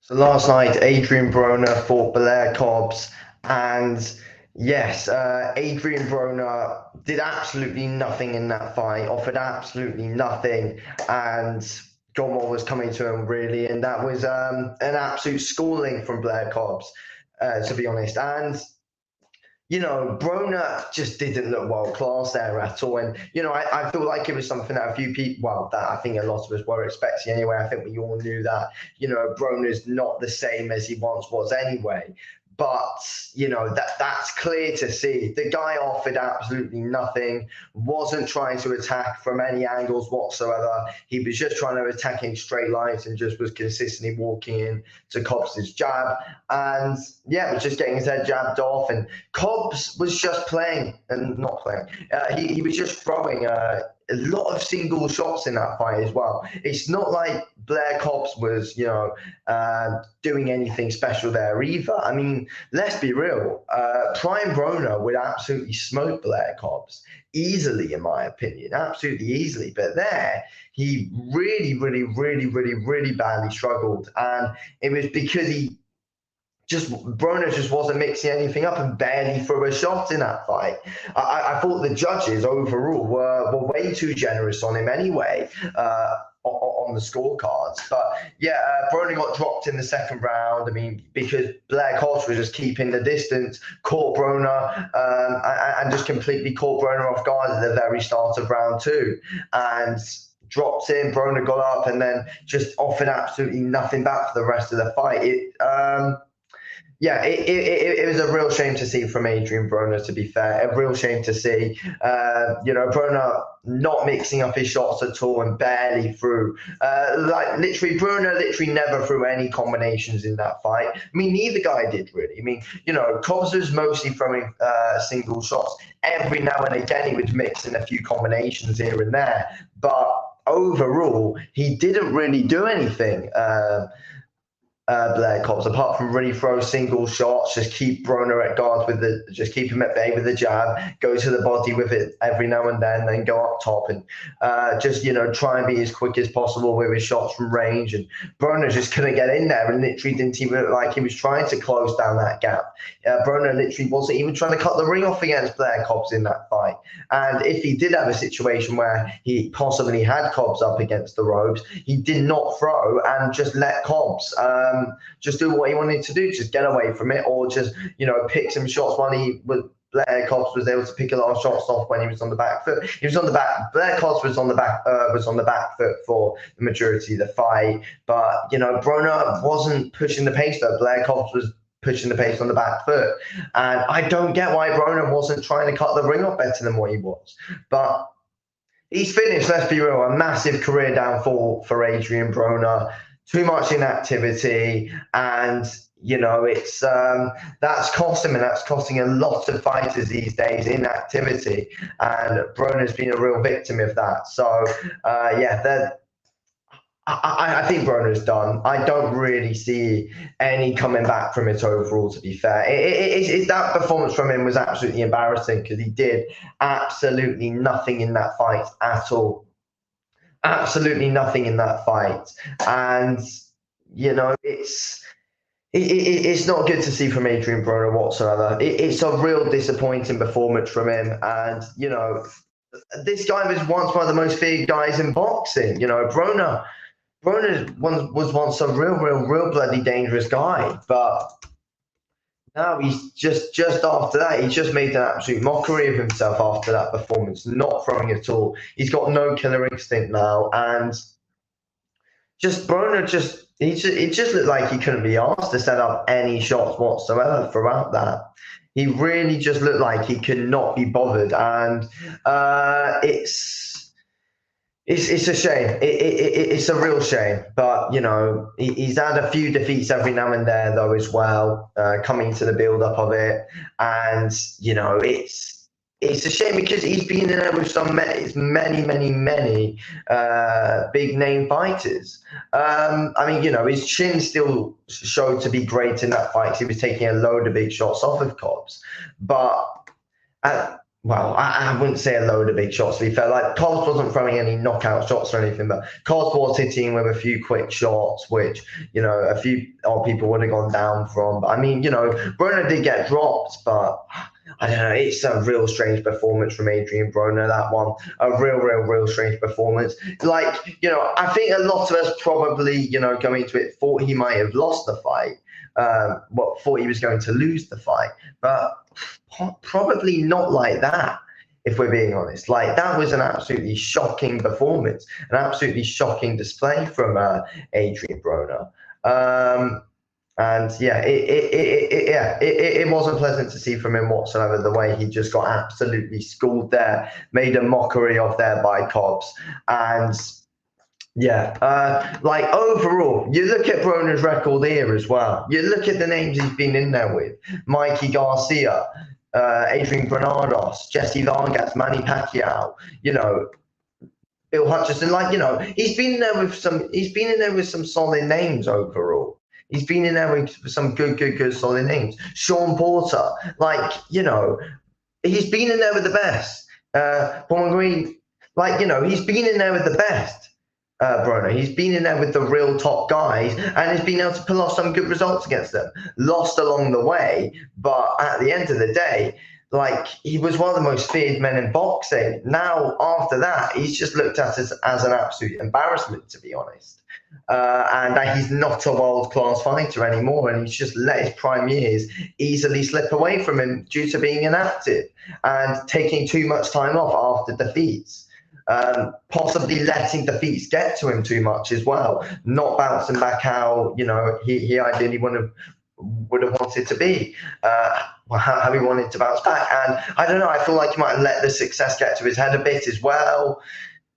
So last night, Adrien Broner fought Blair Cobbs, and yes, Adrien Broner did absolutely nothing in that fight, offered absolutely nothing, and got what was coming to him really, and that was an absolute schooling from Blair Cobbs, to be honest. And Broner just didn't look world class there at all. And, I feel like it was something that a few people, well, that I think a lot of us were expecting anyway. I think we all knew that, Broner's not the same as he once was anyway. But, that's clear to see. The guy offered absolutely nothing, wasn't trying to attack from any angles whatsoever. He was just trying to attack in straight lines and just was consistently walking in to Cobbs' jab. And yeah, was just getting his head jabbed off. And Cobbs was just playing and not playing. He was just throwing a lot of single shots in that fight as well. It's not like Blair Cobbs was, doing anything special there either. I mean, let's be real. Prime Broner would absolutely smoke Blair Cobbs easily, in my opinion, absolutely easily. But there, he really, really, really, really, really badly struggled, and it was because Broner just wasn't mixing anything up and barely threw a shot in that fight. I thought the judges overall were way too generous on him anyway, on the scorecards. But yeah, Broner got dropped in the second round. I mean, because Blair Cobbs was just keeping the distance, caught Broner, and just completely caught Broner off guard at the very start of round two. And dropped in, Broner got up, and then just offered absolutely nothing back for the rest of the fight. It was a real shame to see from Adrien Broner, to be fair. A real shame to see. Broner not mixing up his shots at all and barely threw. Broner literally never threw any combinations in that fight. I mean, neither guy did really. I mean, Cobbs was mostly throwing single shots. Every now and again, he would mix in a few combinations here and there. But overall, he didn't really do anything. Blair Cobbs, apart from really throw single shots, just keep Broner at guard just keep him at bay with the jab, go to the body with it every now and then go up top and just try and be as quick as possible with his shots from range. And Broner just couldn't get in there and literally didn't even look like he was trying to close down that gap. Broner literally wasn't even trying to cut the ring off against Blair Cobbs in that fight. And if he did have a situation where he possibly had Cobbs up against the ropes, he did not throw and just let Cobbs just do what he wanted to do, just get away from it, or just pick some shots while Blair Cobbs was able to pick a lot of shots off when he was on the back foot. He was on the back. Blair Cobbs was on the back foot for the majority of the fight, but Broner wasn't pushing the pace though. Blair Cobbs was pushing the pace on the back foot, and I don't get why Broner wasn't trying to cut the ring off better than what he was, but. He's finished, let's be real, a massive career downfall for Adrien Broner. Too much inactivity, and it's that's cost him, and that's costing a lot of fighters these days, inactivity, and Broner's been a real victim of that. So I think Broner's done. I don't really see any coming back from it overall, to be fair. That performance from him was absolutely embarrassing because he did absolutely nothing in that fight at all. Absolutely nothing in that fight. And, it's not good to see from Adrien Broner whatsoever. It's a real disappointing performance from him. And, this guy was once one of the most feared guys in boxing. Broner was once a real bloody dangerous guy, but now he's just after that, he's just made an absolute mockery of himself after that performance, not throwing at all. He's got no killer instinct now, and Broner it just looked like he couldn't be asked to set up any shots whatsoever throughout that. He really just looked like he could not be bothered, and it's a shame. It's a real shame. But, he's had a few defeats every now and then, though, as well, coming to the build-up of it. And, it's a shame because he's been in there with many big-name fighters. His chin still showed to be great in that fight. He was taking a load of big shots off of Cobbs. But well, I wouldn't say a load of big shots, to be fair. Like, Cobbs wasn't throwing any knockout shots or anything, but Cobbs was hitting with a few quick shots, which, a few odd people would have gone down from. But I mean, Broner did get dropped, but I don't know. It's a real strange performance from Adrien Broner, that one. A real strange performance. Like, I think a lot of us probably, going into it, thought he might have lost the fight. Thought he was going to lose the fight. But probably not like that, if we're being honest. Like, that was an absolutely shocking performance, an absolutely shocking display from Adrien Broner. And yeah, it wasn't pleasant to see from him whatsoever, the way he just got absolutely schooled there, made a mockery of there by Cobbs. And yeah, like, overall, you look at Broner's record here as well. You look at the names he's been in there with: Mikey Garcia, Adrian Granados, Jesse Vargas, Manny Pacquiao, Bill Hutchison. Like, he's been in there with some solid names overall. He's been in there with some good solid names. Sean Porter, like, he's been in there with the best. Paul Green, like, he's been in there with the best. Broner, he's been in there with the real top guys, and he's been able to pull off some good results against them. Lost along the way, but at the end of the day, like, he was one of the most feared men in boxing. Now, after that, he's just looked at as an absolute embarrassment, to be honest. And he's not a world-class fighter anymore, and he's just let his prime years easily slip away from him due to being inactive and taking too much time off after defeats. Possibly letting defeats get to him too much as well, not bouncing back how he ideally would have wanted to be, how he wanted to bounce back. And I don't know, I feel like he might have let the success get to his head a bit as well.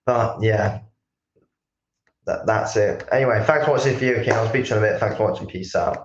But yeah, that's it. Anyway, thanks for watching this video, King. I'll speak to you in a bit. Thanks for watching. Peace out.